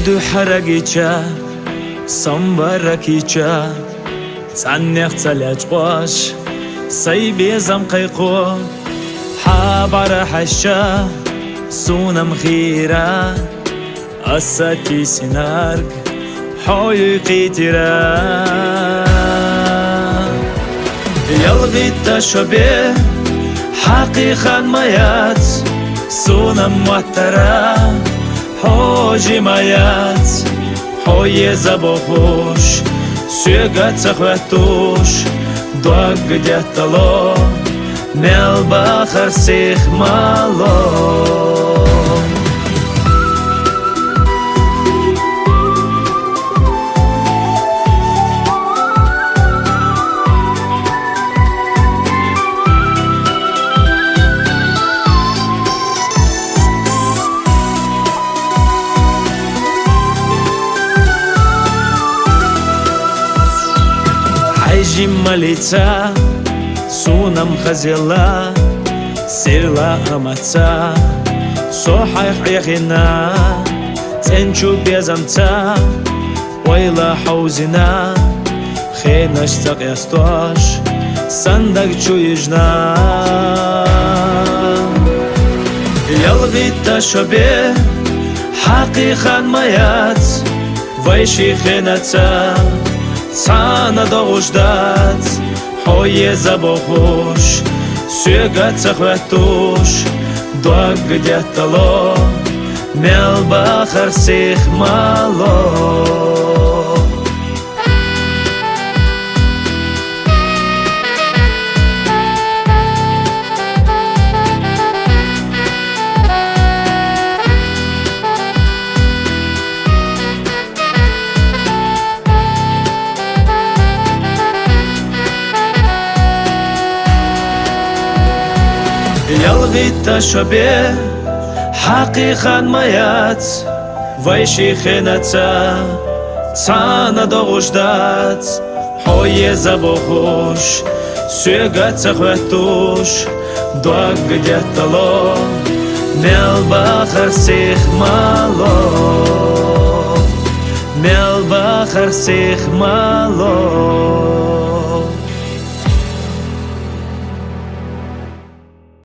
Буду харагича самбаракича цаннех цаляч қош сай безам қайқо хабара хаша сунам хира асати синарг хой қитира ялғита шобе حقیقت مایت سونم مطرا حاجی مایت های زبا خوش سوگت سخوتوش دوگ دیتلا مل بخر سیخ مالا Малица, сунам хазила, сирла амаца, сохайх яхина, ценчу безамца, ойла хаузина, хейнаш цакястош, сандак чуижна. Ялгита шобе, хақиқан маят, вайши хенаца, Цана догушдат, хой забо хуш, сюгат сахватуш, дог дятало, мел бахар сих мало. ялғита шобе حقیقت مایت ویشی خینتا цана догушдат های زبا خوش سوگت سخوتوش دوگ دیتلا مل بخر سیخ مالا مل بخر سیخ مالا